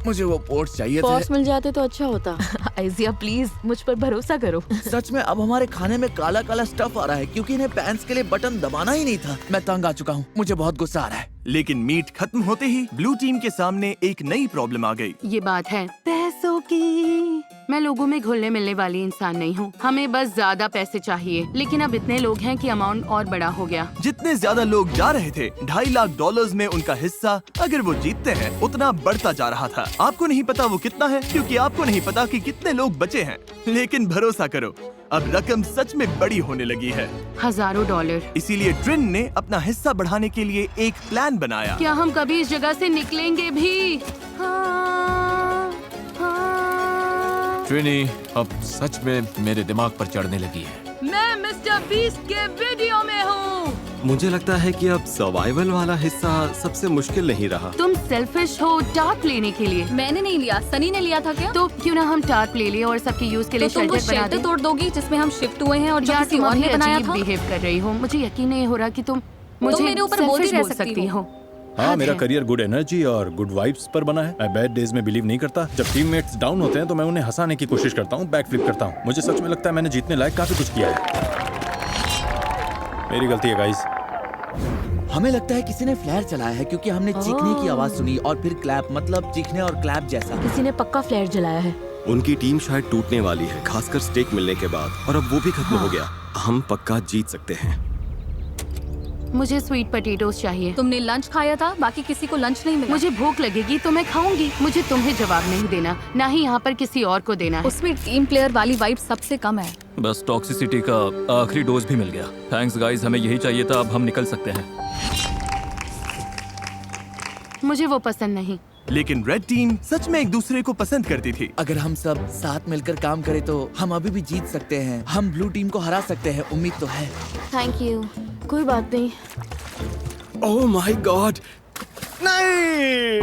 मुझे वो पोर्ट्स चाहिए पॉट्स थे। मिल जाते तो अच्छा होता। आइजिया प्लीज मुझ पर भरोसा करो। सच में अब हमारे खाने में काला काला स्टफ आ रहा है क्योंकि इन्हें पैंट्स के लिए बटन दबाना ही नहीं था। मैं तंग आ चुका हूँ, मुझे बहुत गुस्सा आ रहा है। लेकिन मीट खत्म होते ही ब्लू टीम के सामने एक नई प्रॉब्लम आ गई। ये बात है पैसों की। मैं लोगों में घुलने मिलने वाली इंसान नहीं हूँ। हमें बस ज्यादा पैसे चाहिए, लेकिन अब इतने लोग हैं कि अमाउंट और बड़ा हो गया। जितने ज्यादा लोग जा रहे थे, $2.5 लाख में उनका हिस्सा अगर वो जीतते हैं उतना बढ़ता जा रहा था। आपको नहीं पता वो कितना है, क्योंकि आपको नहीं पता कि कितने लोग बचे हैं। लेकिन भरोसा करो, अब रकम सच में बड़ी होने लगी है। $1000 डॉलर। इसीलिए ट्रिन ने अपना हिस्सा बढ़ाने के लिए एक प्लान बनाया। क्या हम कभी इस जगह से निकलेंगे भी? हाँ, हाँ। ट्रिनी अब सच में मेरे दिमाग पर चढ़ने लगी है। मैं मिस्टर बीस्ट के वीडियो में हूँ। मुझे लगता है कि अब सर्वाइवल वाला हिस्सा सबसे मुश्किल नहीं रहा। तुम सेल्फिश हो टार्प लेने के लिए। मैंने नहीं लिया, सनी ने लिया था क्या? तो क्यों ना हम टार्प ले लिए और सबके यूज के लिए तो तुम वो शेल्टर बना शेल्टर दें। तोड़ दोगी जिसमें हम शिफ्ट हुए हैं और जो यार किसी तुम और ने बनाया था। बिहेव कर रही हो। मुझे यकीन नहीं हो रहा कि तुम मुझे मेरे ऊपर बोलती selfish रह बोल सकती हो। हाँ, मेरा करियर गुड एनर्जी और गुड वाइब्स पर बना है। मैं बैड डेज में बिलीव नहीं करता। जब टीममेट्स डाउन होते हैं तो मैं उन्हें हंसाने की कोशिश करता हूँ, बैक फ्लिप करता हूँ। मुझे सच में लगता है मैंने जीतने लायक काफी कुछ किया है। मेरी गलती है गाइस। हमें लगता है किसी ने फ्लेयर चलाया है क्योंकि हमने चीखने की आवाज सुनी और फिर क्लैप, मतलब चीखने और क्लैप जैसा। किसी ने पक्का फ्लेयर जलाया है। उनकी टीम शायद टूटने वाली है, खासकर स्टेक मिलने के बाद, और अब वो भी खत्म हो गया। हम पक्का जीत सकते हैं। मुझे स्वीट पोटैटोस चाहिए। तुमने लंच खाया था, बाकी किसी को लंच नहीं मिला। मुझे भूख लगेगी तो मैं खाऊंगी। मुझे तुम्हें जवाब नहीं देना, ना ही यहाँ पर किसी और को देना है। उसमें टीम प्लेयर वाली वाइब सबसे कम है। बस टॉक्सिसिटी का आखिरी डोज भी मिल गया। थैंक्स गाइस, हमें यही चाहिए था। अब हम निकल सकते हैं। मुझे वो पसंद नहीं। लेकिन रेड टीम सच में एक दूसरे को पसंद करती थी। अगर हम सब साथ मिलकर काम करें तो हम अभी भी जीत सकते हैं। हम ब्लू टीम को हरा सकते हैं, उम्मीद तो है। Thank you. कोई बात नहीं। ओह माय गॉड, नहीं,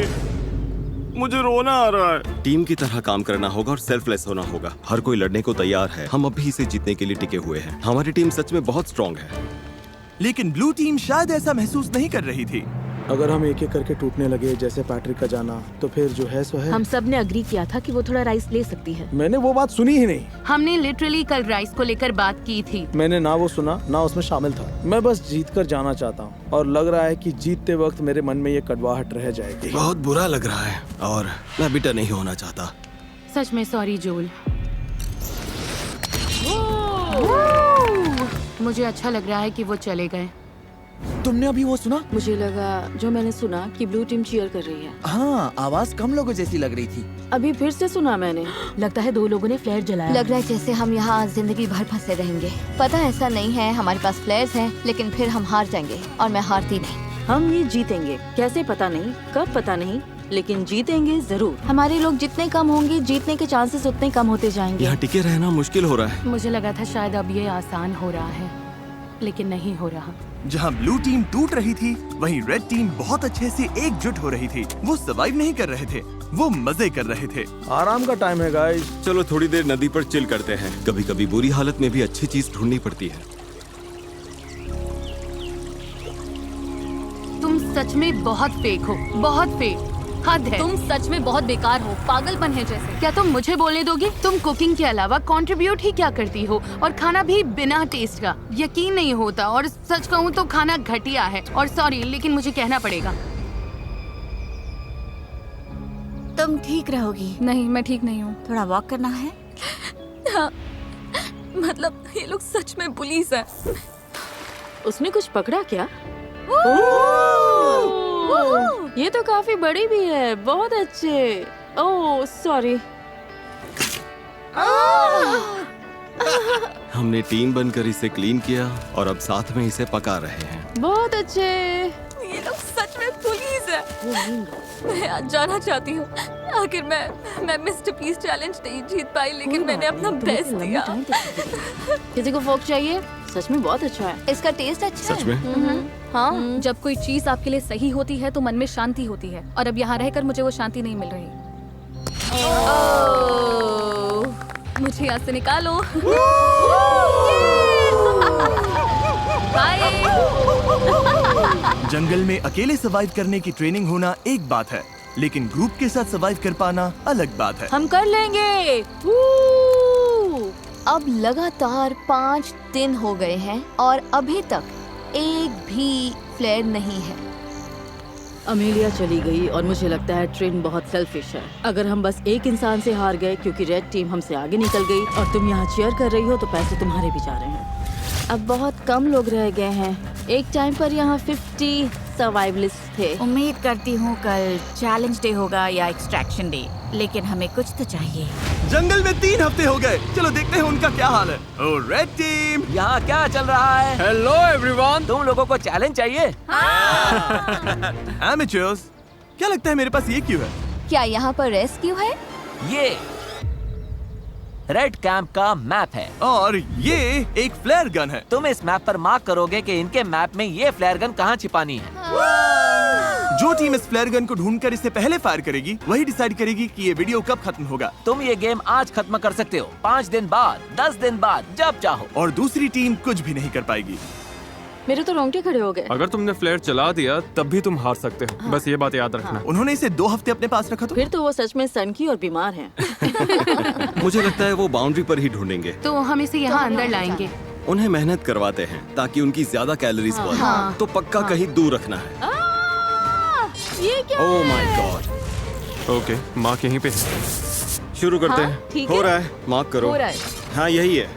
मुझे रोना आ रहा है। टीम की तरह काम करना होगा और सेल्फलेस होना होगा। हर कोई लड़ने को तैयार है। हम अभी इसे जीतने के लिए टिके हुए हैं। हमारी टीम सच में बहुत स्ट्रांग है। लेकिन ब्लू टीम शायद ऐसा महसूस नहीं कर रही थी। अगर हम एक एक करके टूटने लगे जैसे पैट्रिक का जाना, तो फिर जो है सो है। हम सब ने अग्री किया था कि वो थोड़ा राइस ले सकती है। मैंने वो बात सुनी ही नहीं। हमने लिटरली कल राइस को लेकर बात की थी। मैंने ना वो सुना ना उसमें शामिल था। मैं बस जीत कर जाना चाहता हूँ और लग रहा है कि जीतते वक्त मेरे मन में ये कड़वाहट रह जाएगी। बहुत बुरा लग रहा है और मैं बिटर नहीं होना चाहता। सच में सॉरी जोल। मुझे अच्छा लग रहा है कि वो चले गए। तुमने अभी वो सुना? मुझे लगा जो मैंने सुना कि ब्लू टीम चीयर कर रही है। हाँ, आवाज कम लोगों जैसी लग रही थी। अभी फिर से सुना मैंने। लगता है 2 लोगों ने फ्लेयर जलाया। लग रहा है जैसे हम यहाँ जिंदगी भर फंसे रहेंगे। पता ऐसा नहीं है, हमारे पास फ्लेयर्स हैं, लेकिन फिर हम हार जाएंगे और मैं हारती नहीं। हम ये जीतेंगे, कैसे पता नहीं, कब पता नहीं, लेकिन जीतेंगे जरूर। हमारे लोग जितने कम होंगे, जीतने के चांसेस उतने कम होते जाएंगे। यहाँ टिके रहना मुश्किल हो रहा है। मुझे लगा था शायद अब ये आसान हो रहा है, लेकिन नहीं हो रहा। जहाँ ब्लू टीम टूट रही थी, वहीं रेड टीम बहुत अच्छे से एकजुट हो रही थी। वो सर्वाइव नहीं कर रहे थे, वो मजे कर रहे थे। आराम का टाइम है गाइस। चलो थोड़ी देर नदी पर चिल करते हैं। कभी कभी बुरी हालत में भी अच्छी चीज ढूंढनी पड़ती है। तुम सच में बहुत फेक हो, बहुत फेक। हद है। तुम सच में बहुत बेकार हो, पागलपन है जैसे। क्या तुम मुझे बोलने दोगी? तुम कुकिंग के अलावा कंट्रीब्यूट ही क्या करती हो, और खाना भी बिना टेस्ट का। यकीन नहीं होता, और सच कहूँ तो खाना घटिया है। और सॉरी, लेकिन मुझे कहना पड़ेगा। तुम ठीक रहोगी? नहीं, मैं ठीक नहीं हूँ। थोड़ा वॉक करना है? हाँ, मतलब ये लोग सच में पुलिस है। उसने कुछ पकड़ा क्या? ये तो काफी बड़ी भी है। बहुत अच्छे। Oh sorry. हमने टीम बनकर इसे क्लीन किया और अब साथ में इसे पका रहे हैं। बहुत अच्छे। ये लोग सच में पुलिस है। मैं आज जाना चाहती हूँ। आखिर मैं मिस्टर पीस चैलेंज नहीं जीत पाई, लेकिन मैंने अपना बेस्ट दिया। किसी को फोक चाहिए? सच में बहुत अच्छा है। इसका टेस्ट अच्छा सच में? है। हाँ। जब कोई चीज आपके लिए सही होती है तो मन में शांति होती है, और अब यहाँ रहकर मुझे वो शांति नहीं मिल रही। मुझे यहाँ से निकालो। जंगल में अकेले सर्वाइव करने की ट्रेनिंग होना एक बात है, लेकिन ग्रुप के साथ सर्वाइव कर पाना अलग बात है। हम कर लेंगे। अब लगातार 5 दिन हो गए हैं और अभी तक एक भी फ्लेयर नहीं है। अमेलिया चली गई और मुझे लगता है ट्रेन बहुत सेल्फिश है। अगर हम बस एक इंसान से हार गए क्योंकि रेड टीम हमसे आगे निकल गई और तुम यहाँ चीयर कर रही हो, तो पैसे तुम्हारे भी जा रहे हैं। अब बहुत कम लोग रह गए हैं। एक टाइम पर यहाँ 50 सर्वाइवलिस्ट थे। उम्मीद करती हूँ कल चैलेंज डे होगा या एक्सट्रैक्शन डे, लेकिन हमें कुछ तो चाहिए। जंगल में 3 हफ्ते हो गए। चलो देखते हैं उनका क्या हाल है। ओ रेड टीम, यहाँ क्या चल रहा है? Hello everyone. तुम लोगों को चैलेंज चाहिए? एमेचर्स, क्या लगता है मेरे पास ये क्यों है? क्या यहाँ पर रेस्क्यू है? ये रेड कैंप का मैप है और ये एक फ्लेयर गन है। तुम इस मैप पर मार्क करोगे कि इनके मैप में ये फ्लेयर गन कहाँ छिपानी है। जो टीम इस फ्लेयर गन को ढूंढकर इससे पहले फायर करेगी, वही डिसाइड करेगी कि ये वीडियो कब खत्म होगा। तुम ये गेम आज खत्म कर सकते हो, 5 दिन बाद, 10 दिन बाद, जब चाहो। और दूसरी टीम कुछ भी नहीं कर पाएगी। मेरे तो रोंगटे खड़े हो गए। अगर तुमने फ्लेयर चला दिया तब भी तुम हार सकते हो। बस ये बात याद रखना। उन्होंने इसे 2 हफ्ते अपने पास रखा तो फिर तो वो सच में सनकी और बीमार हैं। मुझे लगता है वो बाउंड्री पर ही ढूंढेंगे। तो हम इसे यहाँ अंदर लाएंगे। उन्हें मेहनत करवाते हैं ताकि उनकी ज्यादा कैलोरीज बर्न हो। तो पक्का कहीं दूर रखना है। ये क्या oh my God. Okay, mark यहीं पे। शुरू करते हाँ, हैं। ठीक हो है। रहा है, मार्क करो। हो रहा है। हाँ यही है।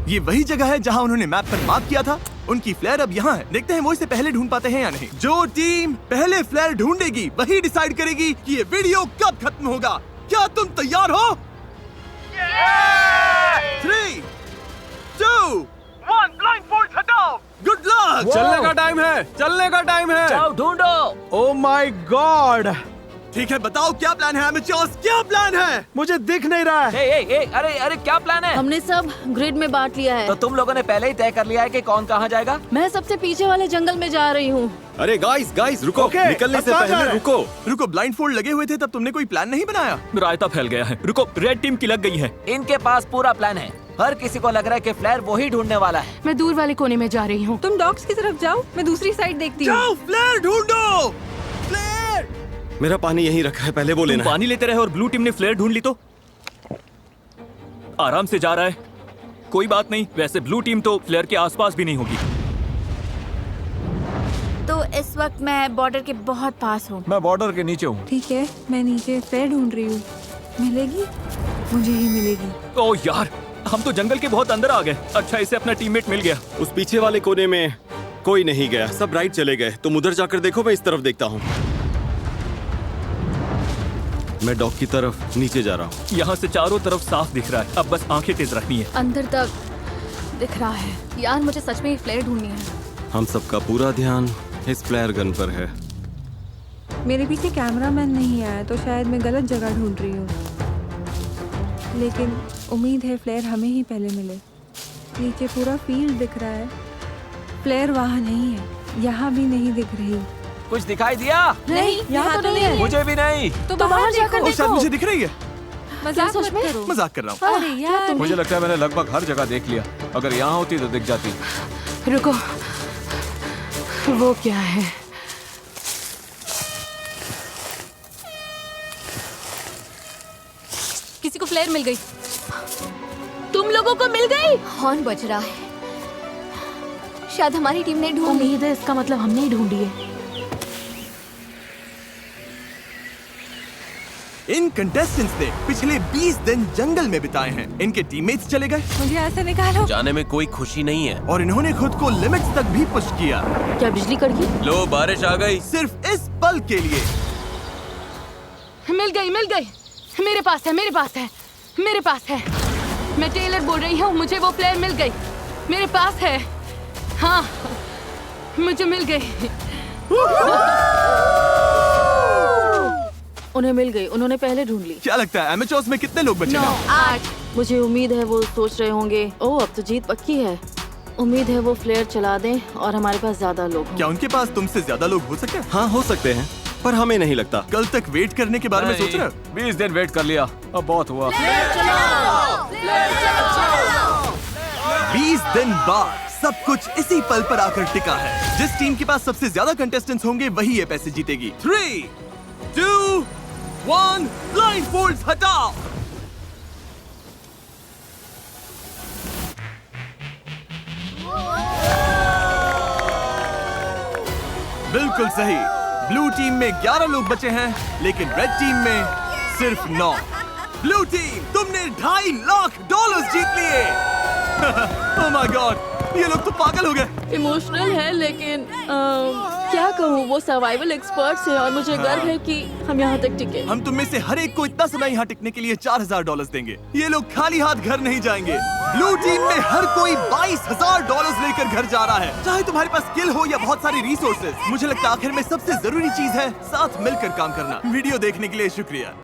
ये वही जगह है जहाँ उन्होंने मैप पर मार्क किया था। उनकी फ्लेयर अब यहाँ है। देखते हैं वो इसे पहले ढूंढ पाते हैं या नहीं। जो टीम पहले फ्लेयर ढूंढेगी वही डिसाइड करेगी कि ये वीडियो कब खत्म होगा। क्या तुम तैयार हो? 3, 2, 1, ब्लाइंडफोल्ड हटाओ। Good luck. चलने का टाइम है, चलने का टाइम है। जाओ ढूंढो। Oh my God. ठीक है, बताओ क्या प्लान है एमेचर्स, क्या प्लान है? मुझे दिख नहीं रहा है। अरे क्या प्लान है? हमने सब ग्रिड में बांट लिया है। तो तुम लोगों ने पहले ही तय कर लिया है कि कौन कहाँ जाएगा? मैं सबसे पीछे वाले जंगल में जा रही हूँ। अरे गाइस रुको। Okay, निकलने से अब कहाँ जा पहले रहे हैं? रुको। ब्लाइंडफोल्ड लगे हुए थे तब तुमने कोई प्लान नहीं बनाया? रायता फैल गया है। रुको, रेड टीम की लग गई है। इनके पास पूरा प्लान है। हर किसी को लग रहा है कि फ्लेयर वही ढूंढने वाला है। मैं दूर वाले कोने में जा रही हूँ। तुम डॉग्स की तरफ जाओ, मैं दूसरी साइड देखती हूँ। जाओ फ्लेयर ढूंढो। फ्लेयर। मेरा पानी यहीं रखा है, पहले वो तुम लेना है। पानी लेते रहे और ब्लू टीम ने फ्लेयर ढूंढ ली तो? आराम से जा रहा है, कोई बात नहीं। वैसे ब्लू टीम तो फ्लेयर के आसपास भी नहीं होगी। तो इस वक्त मैं बॉर्डर के बहुत पास हूँ। मैं बॉर्डर के नीचे हूँ। ठीक है, मैं नीचे फ्लेयर ढूंढ रही हूँ। मिलेगी? मुझे ही मिलेगी। ओह यार, हम तो जंगल के बहुत अंदर आ गए। अच्छा, इसे अपना टीममेट मिल गया। उस पीछे वाले कोने में कोई नहीं गया, सब राइट चले गए। तुम उधर जाकर देखो, मैं इस तरफ देखता हूँ। मैं डॉग की तरफ नीचे जा रहा हूँ। यहाँ से चारों तरफ साफ दिख रहा है, अब बस आंखें तेज रखनी है। अंदर तक दिख रहा है। यार मुझे सच में ये फ्लेयर ढूंढनी है। हम सबका पूरा ध्यान इस फ्लेयर गन पर है। मेरे पीछे कैमरामैन नहीं आया तो शायद मैं गलत जगह ढूंढ रही हूँ, लेकिन उम्मीद है फ्लेयर हमें ही पहले मिले। नीचे पूरा फील्ड दिख रहा है, फ्लेयर वहाँ नहीं है, यहाँ भी नहीं दिख रही। कुछ दिखाई दिया? नहीं, यहाँ तो नहीं है। मुझे भी नहीं। तो बाहर जाकर ओ, शायद देखो। मुझे दिख रही है। मजाक मत करो। मजाक कर रहा हूँ। अरे यार, मुझे लगता है मैंने लगभग हर जगह देख लिया। अगर यहाँ होती तो दिख जाती। रुको, वो क्या है? किसी को फ्लेयर मिल गई। तुम लोगों को मिल गई? हॉर्न बज रहा है। शायद हमारी टीम ने ढूंढ ली। उम्मीद है इसका मतलब हमने ही ढूंढी है। इन कंटेस्टेंट्स ने पिछले 20 दिन जंगल में बिताए हैं। इनके टीममेट्स चले गए। मुझे ऐसे निकालो। जाने में कोई खुशी नहीं है। और इन्होंने खुद को लिमिट्स तक भी पुश किया। क्या बिजली कड़की? लो बारिश आ गई। सिर्फ इस पल के लिए। मिल गई, मिल गई। मेरे पास है, मेरे पास है, मेरे पास है। मैं टेलर बोल रही हूँ, मुझे वो फ्लेयर मिल गई। मेरे पास है। हाँ, मुझे मिल गई। उन्हें मिल गई, उन्होंने पहले ढूंढ ली। क्या लगता है एमेचोर्स में कितने लोग बचे हैं? 8। मुझे उम्मीद है वो सोच रहे होंगे, ओह अब तो जीत पक्की है। उम्मीद है वो फ्लेयर चला दें और हमारे पास ज्यादा लोग हों। क्या उनके पास तुमसे ज्यादा लोग हो सकते हैं? हाँ हो सकते हैं, पर हमें नहीं लगता। कल तक वेट करने के बारे में सोच रहे हो? 20 दिन वेट कर लिया, अब बहुत हुआ। 20 दिन बाद सब कुछ इसी पल पर आकर टिका है। जिस टीम के पास सबसे ज्यादा कंटेस्टेंट्स होंगे वही ये पैसे जीतेगी। 3, 2, 1, ब्लाइंडफोल्ड्स हटाओ। बिल्कुल सही। ब्लू टीम में 11 लोग बचे हैं, लेकिन रेड टीम में सिर्फ 9। ब्लू टीम, तुमने $2.5 लाख जीत लिए। ओह माय गॉड, ये लोग तो पागल हो गए। इमोशनल है, लेकिन क्या कहूँ, वो सर्वाइवल एक्सपर्ट्स हैं और मुझे गर्व है कि हम यहाँ तक टिके। हम तुम में से हर एक को इतना समय यहाँ टिकने के लिए $4000 देंगे। ये लोग खाली हाथ घर नहीं जाएंगे। ब्लू टीम में हर कोई $22000 लेकर घर जा रहा है, चाहे तुम्हारे पास स्किल हो या बहुत सारी रिसोर्सेज। मुझे लगता है आखिर में सबसे जरूरी चीज है साथ मिलकर काम करना। वीडियो देखने के लिए शुक्रिया।